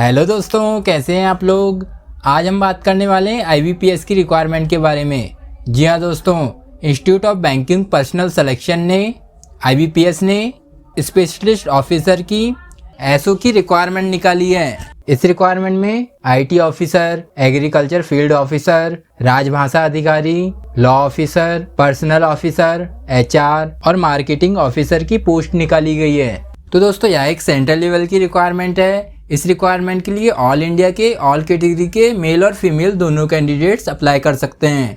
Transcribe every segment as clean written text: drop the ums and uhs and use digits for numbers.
Hello दोस्तों, कैसे हैं आप लोग। आज हम बात करने वाले हैं IBPS की रिक्वायरमेंट के बारे में। जी हाँ दोस्तों, institute of banking personal selection ने IBPS ने स्पेशलिस्ट ऑफिसर की SO की रिक्वायरमेंट निकाली है। इस रिक्वायरमेंट में IT officer, agriculture field officer, राजभाषा अधिकारी, law officer, personal officer, HR और मार्केटिंग ऑफिसर की पोस्ट निकाली गई है। तो दोस्तों यह एक सेंट्रल लेवल की रिक्वायरमेंट है। इस रिक्वायरमेंट के लिए ऑल इंडिया के ऑल कैटेगरी के मेल और फीमेल दोनों कैंडिडेट्स अप्लाई कर सकते हैं।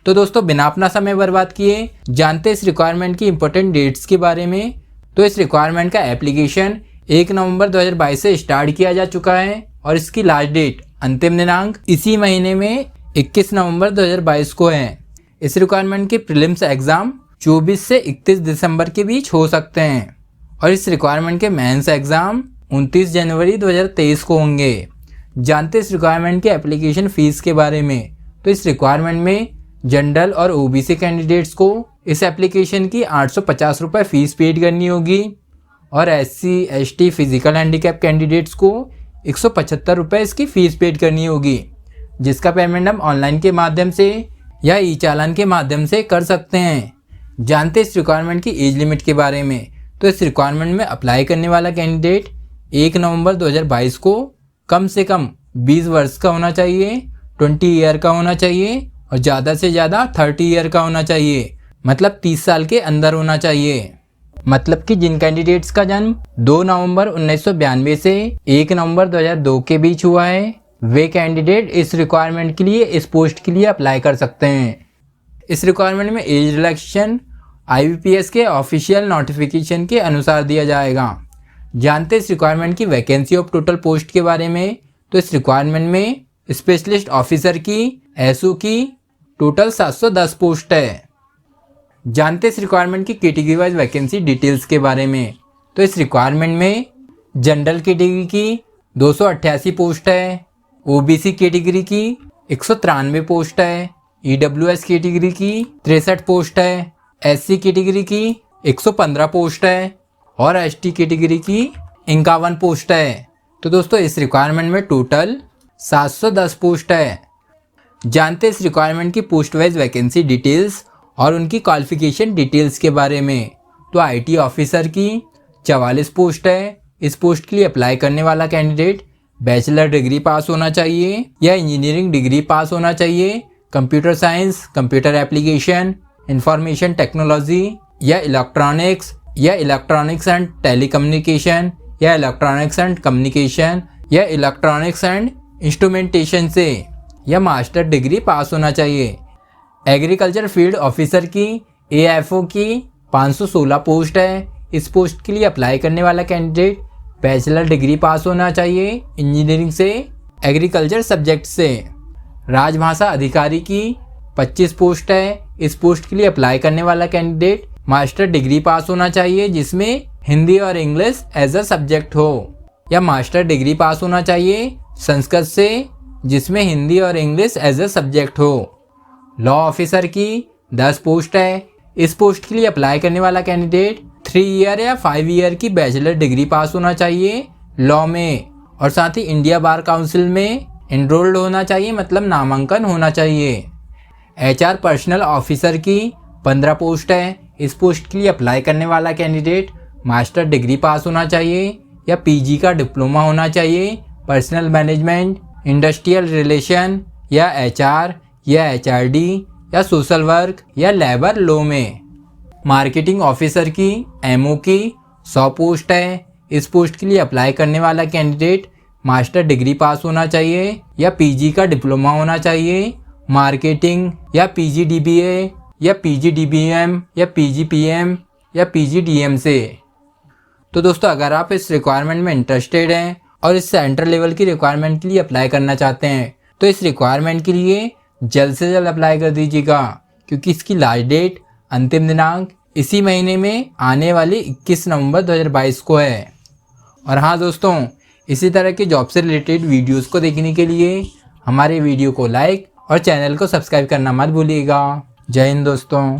तो दोस्तों बिना अपना समय बर्बाद किए जानते इस रिक्वायरमेंट की इंपॉर्टेंट डेट्स के बारे में। तो इस रिक्वायरमेंट का एप्लीकेशन 1 नवंबर 2022 से स्टार्ट किया जा चुका है और इसकी लास्ट डेट अंतिम दिनांक इसी महीने में 21 नवंबर 2022 को है। इस रिक्वायरमेंट के प्रीलिम्स एग्जाम 24 से 31 दिसंबर के बीच हो सकते हैं और इस रिक्वायरमेंट के मेंस एग्जाम 29 जनवरी 2023 को होंगे। जानते इस रिक्वायरमेंट के एप्लीकेशन फ़ीस के बारे में। तो इस रिक्वायरमेंट में जनरल और OBC कैंडिडेट्स को इस एप्लीकेशन की 850 रुपये फ़ीस पेड करनी होगी और SC ST physical handicap candidates को 175 रुपये इसकी फ़ीस पेड करनी होगी, जिसका पेमेंट हम ऑनलाइन के माध्यम से या ई-चालान के माध्यम से कर सकते हैं। जानते इस रिक्वायरमेंट की एज लिमिट के बारे में। तो इस रिक्वायरमेंट में अप्लाई करने वाला कैंडिडेट 1 नवंबर 2022 को कम से कम 20 वर्ष का होना चाहिए, 20 ईयर का होना चाहिए और ज़्यादा से ज़्यादा 30 ईयर का होना चाहिए, मतलब 30 साल के अंदर होना चाहिए। मतलब कि जिन कैंडिडेट्स का जन्म 2 नवंबर 1992 से 1 नवंबर 2002 के बीच हुआ है, वे कैंडिडेट इस रिक्वायरमेंट के लिए, इस पोस्ट के लिए अप्लाई कर सकते हैं। इस रिक्वायरमेंट में एज रिलैक्सेशन IBPS के ऑफिशियल नोटिफिकेशन के अनुसार दिया जाएगा। जानते इस रिक्वायरमेंट की वैकेंसी ऑफ टोटल पोस्ट के बारे में। तो इस रिक्वायरमेंट में स्पेशलिस्ट ऑफिसर की SO की टोटल 710 पोस्ट है। जानते इस रिक्वायरमेंट की कैटेगरी वाइज वैकेंसी डिटेल्स के बारे में। तो इस रिक्वायरमेंट में जनरल कैटेगरी की 288 पोस्ट है, OBC कैटेगरी की 193 पोस्ट है, EWS कैटेगरी की 63 पोस्ट है, SC कैटेगरी की 115 पोस्ट है और ST कैटेगरी की 51 पोस्ट है। तो दोस्तों इस रिक्वायरमेंट में टोटल 710 पोस्ट है। जानते इस रिक्वायरमेंट की पोस्ट वाइज वैकेंसी डिटेल्स और उनकी क्वालिफिकेशन डिटेल्स के बारे में। तो IT ऑफिसर की 44 पोस्ट है। इस पोस्ट के लिए अप्लाई करने वाला कैंडिडेट बैचलर डिग्री पास होना चाहिए या इंजीनियरिंग डिग्री पास होना चाहिए, computer science, computer application, information technology या इलेक्ट्रॉनिक्स या इलेक्ट्रॉनिक्स एंड टेलीकम्युनिकेशन या इलेक्ट्रॉनिक्स एंड कम्युनिकेशन या इलेक्ट्रॉनिक्स एंड इंस्ट्रूमेंटेशन से या मास्टर डिग्री पास होना चाहिए। एग्रीकल्चर फील्ड ऑफिसर की AFO की 516 पोस्ट है। इस पोस्ट के लिए अप्लाई करने वाला कैंडिडेट बैचलर डिग्री पास होना चाहिए इंजीनियरिंग से, एग्रीकल्चर सब्जेक्ट से। राजभाषा अधिकारी की 25 पोस्ट है। इस पोस्ट के लिए अप्लाई करने वाला कैंडिडेट मास्टर डिग्री पास होना चाहिए जिसमें हिंदी और इंग्लिश एज अ सब्जेक्ट हो, या मास्टर डिग्री पास होना चाहिए संस्कृत से जिसमें हिंदी और इंग्लिश एज अ सब्जेक्ट हो। लॉ ऑफिसर की 10 पोस्ट है। इस पोस्ट के लिए अप्लाई करने वाला कैंडिडेट 3 ईयर या 5 ईयर की बैचलर डिग्री पास होना चाहिए लॉ में और साथ ही इंडिया बार काउंसिल में एनरोल्ड होना चाहिए, मतलब नामांकन होना चाहिए। HR पर्सनल ऑफिसर की 15 पोस्ट है। इस पोस्ट के लिए अप्लाई करने वाला कैंडिडेट मास्टर डिग्री पास होना चाहिए या PG का डिप्लोमा होना चाहिए पर्सनल मैनेजमेंट, इंडस्ट्रियल रिलेशन या HR या HRD या सोशल वर्क या लेबर लॉ में। मार्केटिंग ऑफिसर की MO की 100 पोस्ट है। इस पोस्ट के लिए अप्लाई करने वाला कैंडिडेट मास्टर डिग्री पास होना चाहिए या PG का डिप्लोमा होना चाहिए मार्केटिंग या PGDBA या PGDBM या PGPM या PGDM से। तो दोस्तों अगर आप इस रिक्वायरमेंट में इंटरेस्टेड हैं और इस सेंट्रल लेवल की रिक्वायरमेंट के लिए अप्लाई करना चाहते हैं तो इस रिक्वायरमेंट के लिए जल्द से जल्द अप्लाई कर दीजिएगा, क्योंकि इसकी लास्ट डेट अंतिम दिनांक इसी महीने में आने वाली 21 नवंबर 2022 को है। और हाँ दोस्तों, इसी तरह के जॉब से रिलेटेड वीडियोस को देखने के लिए हमारे वीडियो को लाइक और चैनल को सब्सक्राइब करना मत भूलिएगा। जय हिंद दोस्तों।